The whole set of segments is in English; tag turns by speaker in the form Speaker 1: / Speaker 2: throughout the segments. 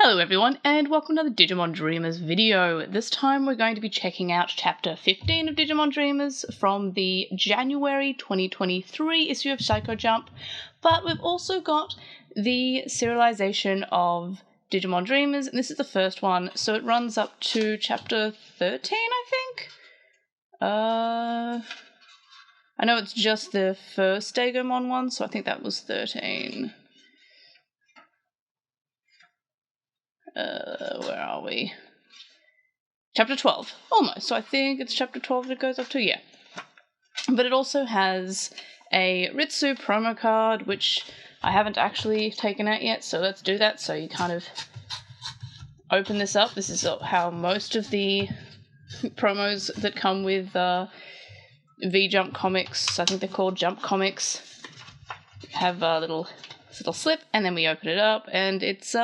Speaker 1: Hello everyone, and welcome to the Digimon Dreamers video. This time we're going to be checking out Chapter 15 of Digimon Dreamers from the January 2023 issue of Saikyo, but we've also got the serialization of Digimon Dreamers, and this is the first one, so it runs up to Chapter 13, I think? I know it's just the first Digimon one, so I think that was 13. Where are we? Chapter 12. Almost. So I think it's Chapter 12 that it goes up to, yeah. But it also has a Ritsu promo card, which I haven't actually taken out yet, so let's do that. So you kind of open this up. This is how most of the promos that come with V-Jump comics, I think they're called Jump comics, have a little slip, and then we open it up, and it's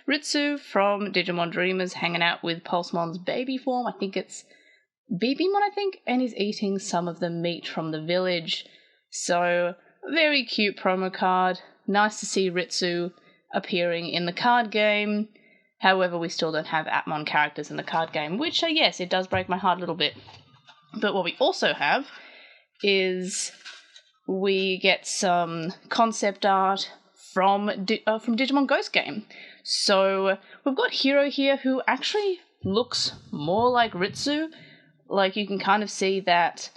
Speaker 1: Ritsu from Digimon Dreamers hanging out with Pulsemon's baby form. I think it's Bibimon, and he's eating some of the meat from the village. So, very cute promo card. Nice to see Ritsu appearing in the card game. However, we still don't have Atmon characters in the card game, which, yes, it does break my heart a little bit. But what we also have is we get some concept art from Digimon Ghost Game. So we've got Hiro here who actually looks more like Ritsu. Like, you can kind of see that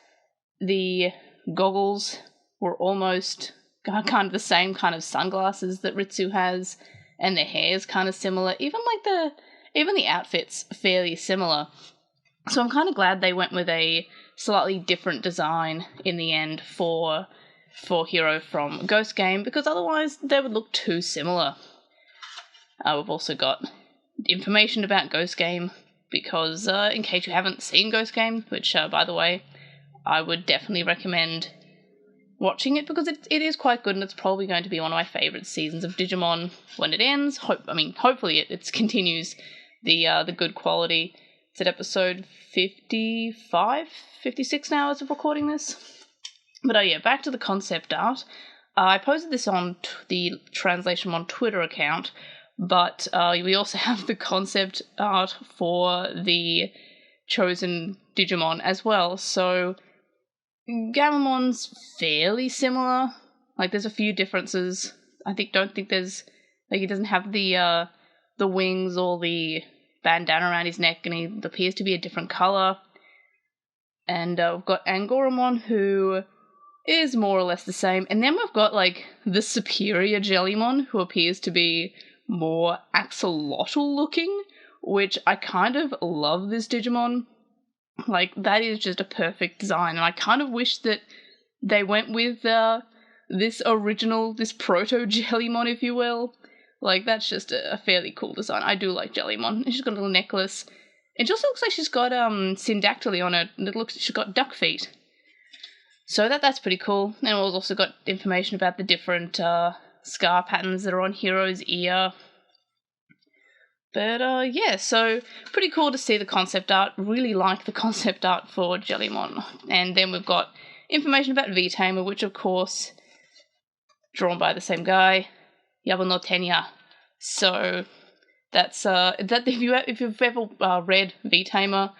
Speaker 1: the goggles were almost kind of the same kind of sunglasses that Ritsu has, and their hair's kind of similar. Even the outfit's fairly similar. So I'm kind of glad they went with a slightly different design in the end for Hiro from Ghost Game, because otherwise they would look too similar. We've also got information about Ghost Game, because in case you haven't seen Ghost Game, which, by the way, I would definitely recommend watching it, because it is quite good, and it's probably going to be one of my favourite seasons of Digimon when it ends. Hopefully it continues the good quality. It's at episode 56 now as of recording this. But yeah, back to the concept art. I posted this on the TranslationMon Twitter account, but we also have the concept art for the chosen Digimon as well. So Gamomon's fairly similar. Like, there's a few differences. Don't think there's, like, he doesn't have the wings or the bandana around his neck, and he appears to be a different colour. And we've got Angoramon, who is more or less the same. And then we've got, like, the superior Jellymon, who appears to be more axolotl looking, which I kind of love this Digimon. Like, that is just a perfect design, and I kind of wish that they went with this proto Jellymon, if you will. Like, that's just a fairly cool design. I do like Jellymon. She's got a little necklace. It just looks like she's got syndactyly on it, and it looks like she's got duck feet. So that's pretty cool. And we've also got information about the different scar patterns that are on Hiro's ear. But yeah, so pretty cool to see the concept art. Really like the concept art for Jellymon. And then we've got information about V-Tamer, which of course drawn by the same guy, Yabo no Tenya. So that's that if you've ever read V-Tamer,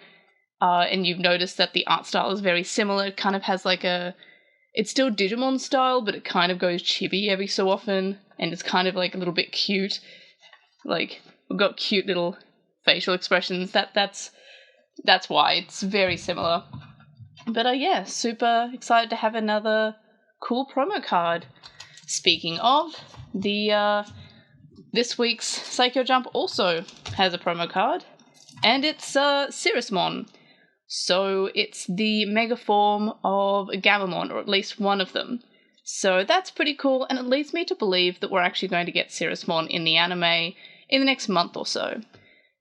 Speaker 1: and you've noticed that the art style is very similar. It kind of has like it's still Digimon style, but it kind of goes chibi every so often, and it's kind of like a little bit cute. Like, we've got cute little facial expressions. That's why it's very similar. But yeah, super excited to have another cool promo card. Speaking of, this week's Saikyo Jump also has a promo card, and it's Cirrusmon. So it's the mega form of Gamamon, or at least one of them. So that's pretty cool, and it leads me to believe that we're actually going to get Cirrusmon in the anime in the next month or so.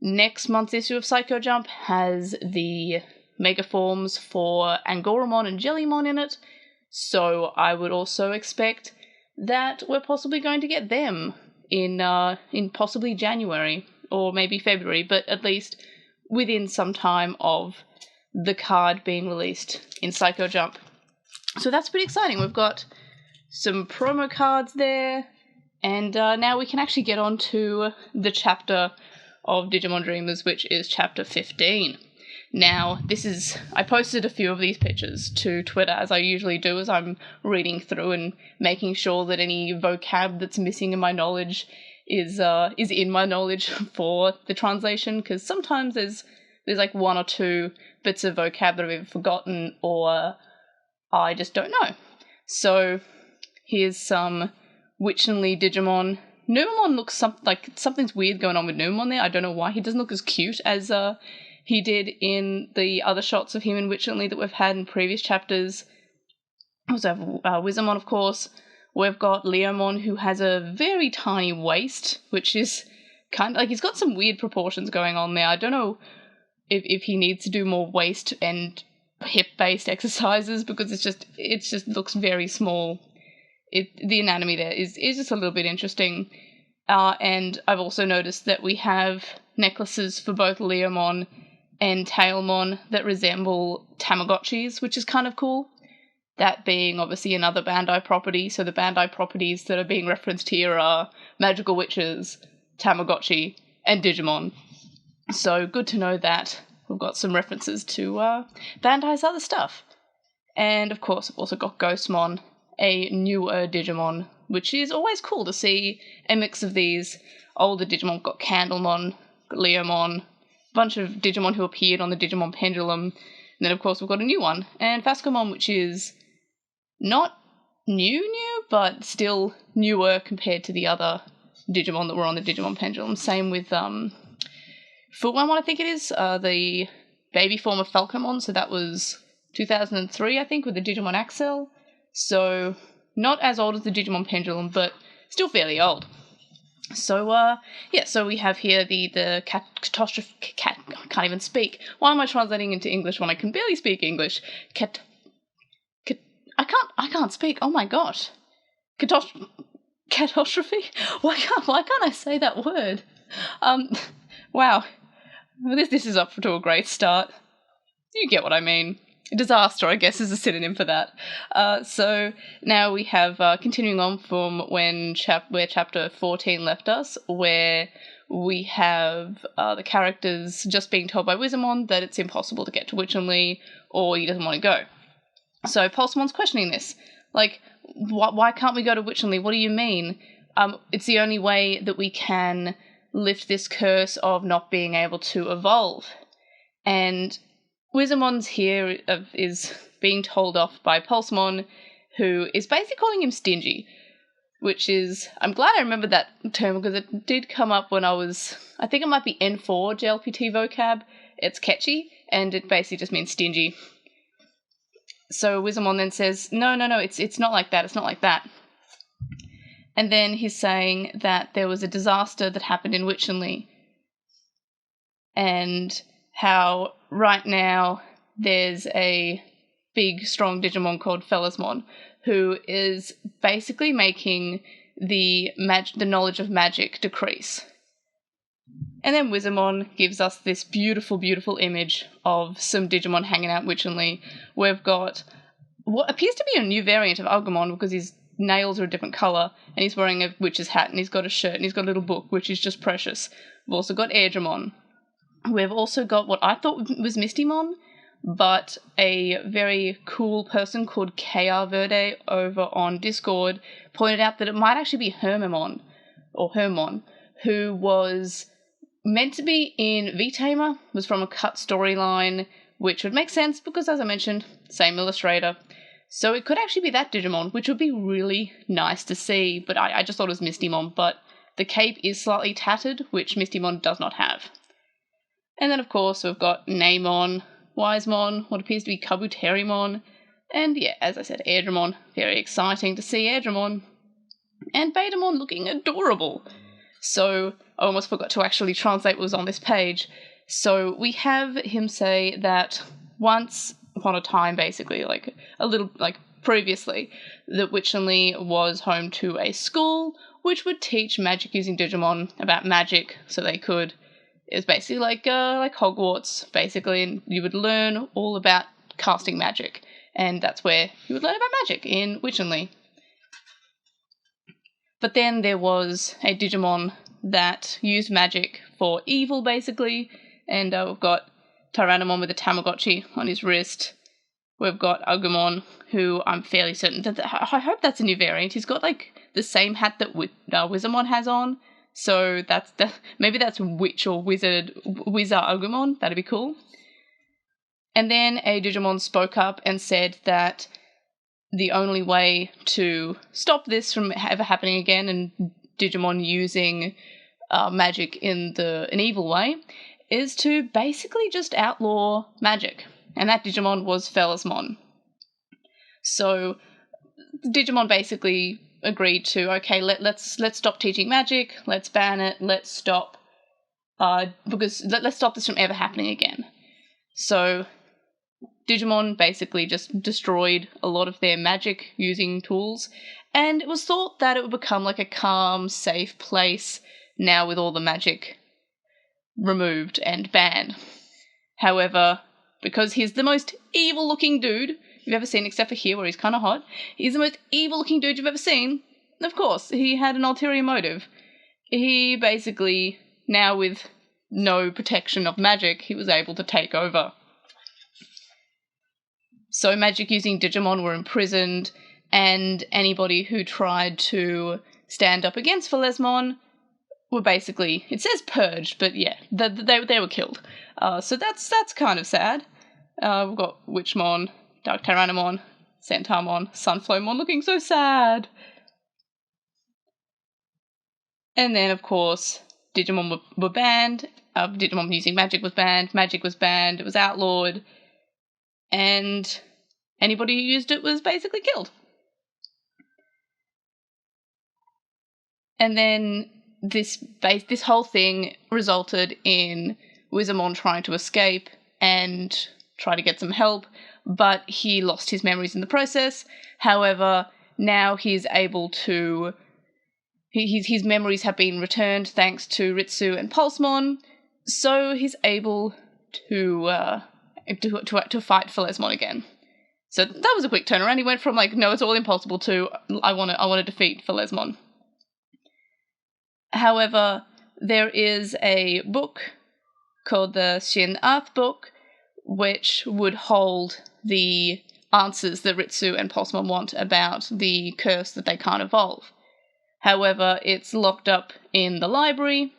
Speaker 1: Next month's issue of Saikyo Jump has the mega forms for Angoramon and Jellymon in it, so I would also expect that we're possibly going to get them in possibly January, or maybe February, but at least within some time of the card being released in Saikyo Jump. So that's pretty exciting. We've got some promo cards there, And now we can actually get on to the chapter of Digimon Dreamers, which is chapter 15. Now, I posted a few of these pictures to Twitter, as I usually do, as I'm reading through and making sure that any vocab that's missing in my knowledge is in my knowledge for the translation, because sometimes there's like one or two bits of vocab that I've either forgotten or I just don't know. So here's some Witchenly Digimon. Numemon looks like something's weird going on with Numemon there. I don't know why. He doesn't look as cute as he did in the other shots of him in Witchenly that we've had in previous chapters. We also have Wizamon, of course. We've got Leomon, who has a very tiny waist, which is kind of like he's got some weird proportions going on there. I don't know if he needs to do more waist and hip-based exercises, because it just looks very small. The anatomy there is just a little bit interesting. And I've also noticed that we have necklaces for both Leomon and Tailmon that resemble Tamagotchis, which is kind of cool. That being obviously another Bandai property, so the Bandai properties that are being referenced here are Magical Witches, Tamagotchi, and Digimon. So good to know that we've got some references to Bandai's other stuff. And of course, I've also got Ghostmon, a newer Digimon, which is always cool to see a mix of these older Digimon. We've got Candlemon, Leomon, a bunch of Digimon who appeared on the Digimon Pendulum, and then of course we've got a new one, and Fascomon, which is not new, but still newer compared to the other Digimon that were on the Digimon Pendulum. Same with Fuwamon, I think it is, the baby form of Falcomon, so that was 2003, I think, with the Digimon Axel. So not as old as the Digimon Pendulum, but still fairly old. So so we have here the catastrophe. I can't even speak. Why am I translating into English when I can barely speak English? I can't speak. Oh my gosh. Catastrophe? Why can't I say that word? Wow. This is up to a great start. You get what I mean. Disaster, I guess, is a synonym for that. So now we have, continuing on from where chapter 14 left us, where we have the characters just being told by Wizamon that it's impossible to get to Witchenly, or he doesn't want to go. So Pulsemon's questioning this. Like, why can't we go to Witchenly? What do you mean? It's the only way that we can lift this curse of not being able to evolve. And Wizamon's here is being told off by Pulsemon, who is basically calling him stingy, which is, I'm glad I remembered that term because it did come up when I think it might be N4 JLPT vocab. It's catchy, and it basically just means stingy. So Wizamon then says, no, it's not like that, it's not like that. And then he's saying that there was a disaster that happened in Witchenly, and how right now there's a big, strong Digimon called Felismon, who is basically making the knowledge of magic decrease. And then Wizamon gives us this beautiful, beautiful image of some Digimon hanging out Witchenly. We've got what appears to be a new variant of Agumon because his nails are a different colour, and he's wearing a witch's hat, and he's got a shirt, and he's got a little book, which is just precious. We've also got Airdramon. We've also got what I thought was Mistymon, but a very cool person called KR Verde over on Discord pointed out that it might actually be Hermon, who was meant to be in V-Tamer, was from a cut storyline, which would make sense because, as I mentioned, same illustrator. So it could actually be that Digimon, which would be really nice to see, but I just thought it was Mistymon, but the cape is slightly tattered, which Mistymon does not have. And then, of course, we've got Neimon, Wisemon, what appears to be Kabuterimon, and yeah, as I said, Airdramon. Very exciting to see Airdramon. And Betamon looking adorable. So, I almost forgot to actually translate what was on this page. So, we have him say that once upon a time, basically, previously, that Witchenly was home to a school which would teach magic using Digimon about magic, so they could. It was basically like Hogwarts, basically, and you would learn all about casting magic, and that's where you would learn about magic, in Witchenly. But then there was a Digimon that used magic for evil, basically, and we've got Tyrannomon with a Tamagotchi on his wrist. We've got Agumon, who I'm fairly certain that I hope that's a new variant. He's got like the same hat that Wizardmon has on, so maybe that's Witch or Wizard Agumon. That'd be cool. And then a Digimon spoke up and said that the only way to stop this from ever happening again and Digimon using magic in an evil way is to basically just outlaw magic. And that Digimon was Felismon. So Digimon basically agreed to, okay, let's stop teaching magic, let's ban it, let's stop let's stop this from ever happening again. So Digimon basically just destroyed a lot of their magic using tools, and it was thought that it would become like a calm, safe place now with all the magic removed and banned. However, because he's the most evil-looking dude you've ever seen, except for here where he's kind of hot, he's the most evil-looking dude you've ever seen, of course, he had an ulterior motive. He basically, now with no protection of magic, he was able to take over. So magic-using Digimon were imprisoned, and anybody who tried to stand up against Felismon were basically, it says purged, but yeah, they were killed. So that's kind of sad. We've got Witchmon, Dark Tyrannomon, Centaurmon, Sunflowmon looking so sad. And then, of course, Digimon were banned. Digimon using magic was banned. Magic was banned. It was outlawed. And anybody who used it was basically killed. And then this whole thing resulted in Wizardmon trying to escape and try to get some help, but he lost his memories in the process. However, now he's able to... His memories have been returned thanks to Ritsu and Pulsemon, so he's able to fight Felismon again. So that was a quick turnaround. He went from like, no, it's all impossible to I want to defeat Felismon. However, there is a book called the Shin Earth Book, which would hold the answers that Ritsu and Pulsemon want about the curse that they can't evolve. However, it's locked up in the library,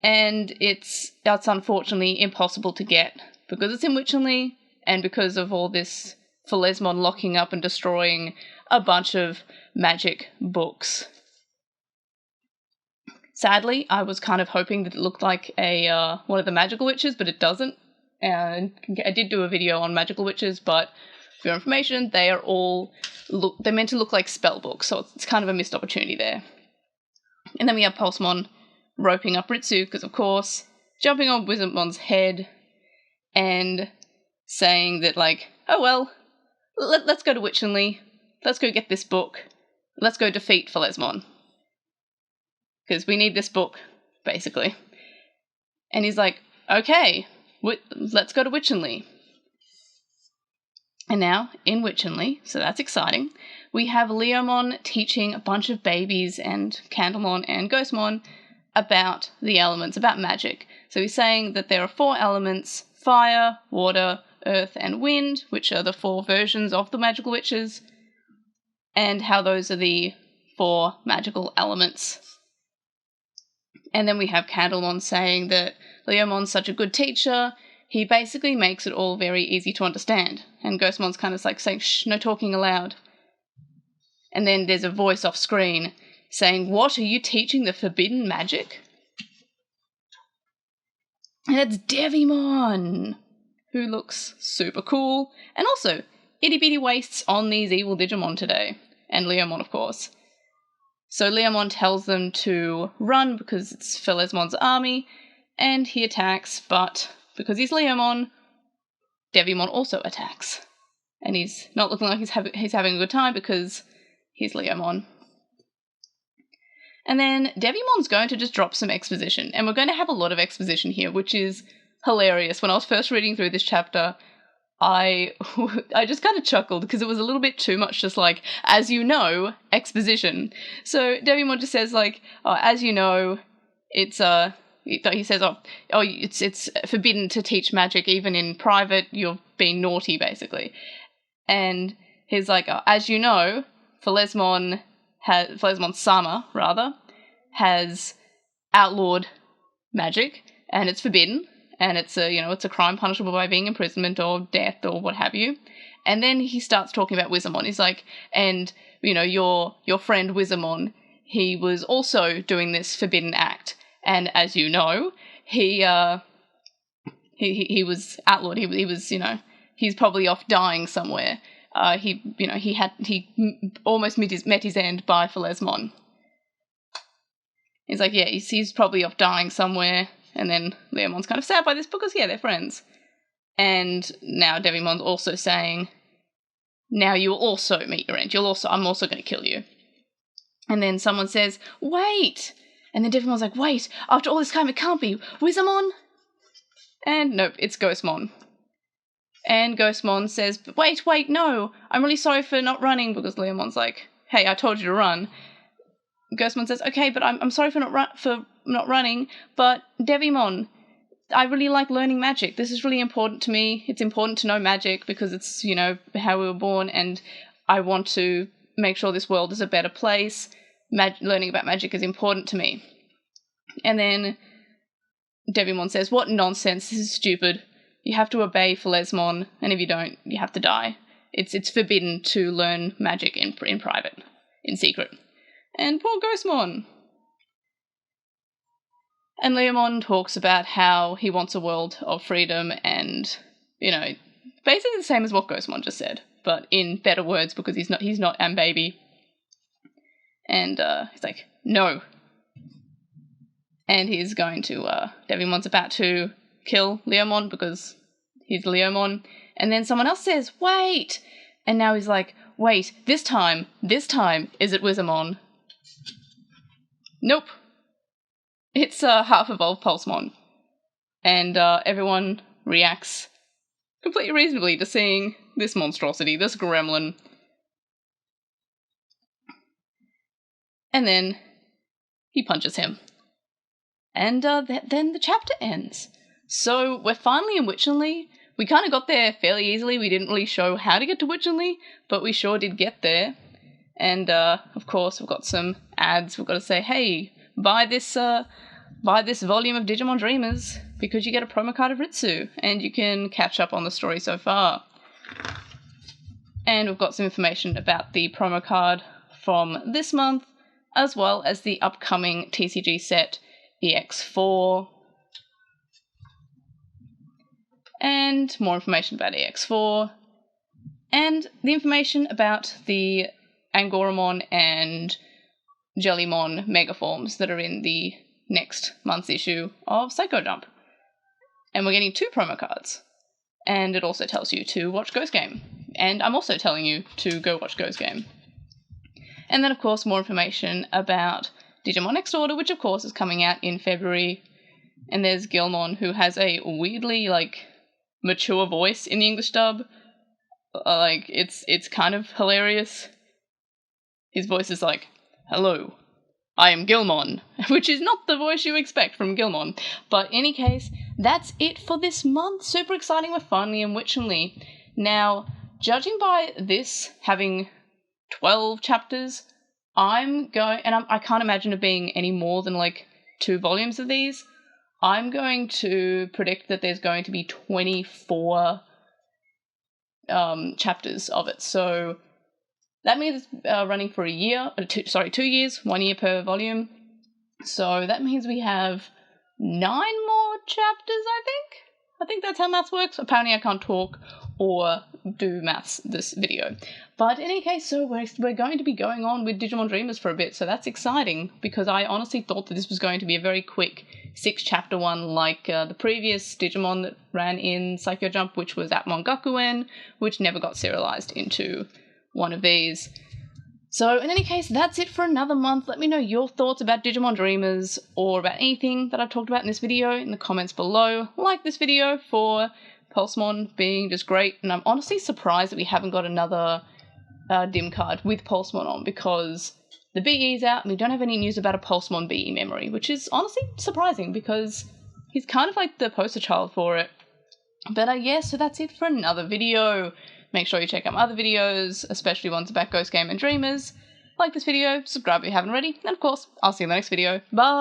Speaker 1: and it's unfortunately impossible to get because it's in Witchenly, and because of all this Felismon locking up and destroying a bunch of magic books. Sadly, I was kind of hoping that it looked like one of the magical witches, but it doesn't. And I did do a video on magical witches, but for your information, they're meant to look like spell books, so it's kind of a missed opportunity there. And then we have Pulsemon roping up Ritsu, because of course, jumping on Wizardmon's head and saying that like, oh well, let's go to Witchenly, let's go get this book, let's go defeat Felismon. Because we need this book, basically. And he's like, okay, let's go to Witchenly. And now, in Witchenly, so that's exciting, we have Leomon teaching a bunch of babies and Candlemon and Ghostmon about the elements, about magic. So he's saying that there are 4 elements: fire, water, earth, and wind, which are the 4 versions of the magical witches, and how those are the 4 magical elements. And then we have Candlemon saying that Leomon's such a good teacher, he basically makes it all very easy to understand. And Ghostmon's kind of like saying, shh, no talking aloud. And then there's a voice off screen saying, what, are you teaching the forbidden magic? And it's Devimon, who looks super cool. And also, itty bitty waists on these evil Digimon today. And Leomon, of course. So Leomon tells them to run because it's Felismon's army, and he attacks, but because he's Leomon, Devimon also attacks. And he's not looking like he's having a good time because he's Leomon. And then Devimon's going to just drop some exposition, and we're going to have a lot of exposition here, which is hilarious. When I was first reading through this chapter, I just kind of chuckled because it was a little bit too much just like, as you know, exposition. So Devimon just says like, oh, as you know, it's he says, it's forbidden to teach magic even in private, you're being naughty basically. And he's like, oh, as you know, Phalesmon Sama rather has outlawed magic and it's forbidden. And it's a crime punishable by being imprisonment or death or what have you. And then he starts talking about Wizamon. He's like, and, your friend Wizamon, he was also doing this forbidden act. And as you know, he was outlawed. He was, he's probably off dying somewhere. He almost met his end by Phalesmon. He's like, yeah, he's probably off dying somewhere. And then Leomon's kind of sad by this because, yeah, they're friends. And now Devimon's also saying, now you will also meet your end. I'm also going to kill you. And then someone says, wait! And then Devimon's like, wait, after all this time it can't be Wizamon? And nope, it's Ghostmon. And Ghostmon says, wait, no, I'm really sorry for not running, because Leomon's like, hey, I told you to run. Ghostmon says, okay, but I'm sorry for not running, but Devimon, I really like learning magic. This is really important to me. It's important to know magic because it's, how we were born, and I want to make sure this world is a better place. Learning about magic is important to me. And then Devimon says, what nonsense, this is stupid. You have to obey Phalesmon, and if you don't, you have to die. It's forbidden to learn magic in private, in secret. And poor Ghostmon. And Leomon talks about how he wants a world of freedom and, basically the same as what Ghostmon just said, but in better words because he's not Ambaby. And he's like, no. And he's going to, Devimon's about to kill Leomon because he's Leomon. And then someone else says, wait! And now he's like, wait, this time, is it Wizamon? Nope. It's half-evolved Pulsemon. And everyone reacts completely reasonably to seeing this monstrosity, this gremlin. And then he punches him. And then the chapter ends. So we're finally in Witchenley. We kind of got there fairly easily. We didn't really show how to get to Witchenley, but we sure did get there. And, of course, we've got some ads. We've got to say, hey, buy this volume of Digimon Dreamers because you get a promo card of Ritsu and you can catch up on the story so far. And we've got some information about the promo card from this month, as well as the upcoming TCG set EX4. And more information about EX4. And the information about the Angoramon and Jellymon megaforms that are in the next month's issue of Saikyo Jump. And we're getting 2 promo cards. And it also tells you to watch Ghost Game. And I'm also telling you to go watch Ghost Game. And then, of course, more information about Digimon Next Order, which, of course, is coming out in February. And there's Gilmon, who has a weirdly, mature voice in the English dub. It's kind of hilarious. His voice is like, hello, I am Gilmon, which is not the voice you expect from Gilmon. But in any case, that's it for this month. Super exciting, we're finally in Witchenley. Now, judging by this having 12 chapters, I can't imagine it being any more than 2 volumes of these. I'm going to predict that there's going to be 24 chapters of it. So that means it's running for 2 years, 1 year per volume. So that means we have 9 more chapters, I think. I think that's how maths works. Apparently I can't talk or do maths this video. But in any case, so we're going to be going on with Digimon Dreamers for a bit, so that's exciting, because I honestly thought that this was going to be a very quick 6-chapter one like the previous Digimon that ran in Saikyo Jump, which was at Mongakuen, which never got serialized into one of these. So in any case, that's it for another month. Let me know your thoughts about Digimon Dreamers or about anything that I've talked about in this video in the comments below. Like this video for Pulsemon being just great, and I'm honestly surprised that we haven't got another dim card with Pulsemon on, because the BE's out and we don't have any news about a Pulsemon BE memory, which is honestly surprising because he's kind of like the poster child for it. But yeah, so that's it for another video. Make sure you check out my other videos, especially ones about Ghost Game and Dreamers. Like this video, subscribe if you haven't already, and of course, I'll see you in the next video. Bye!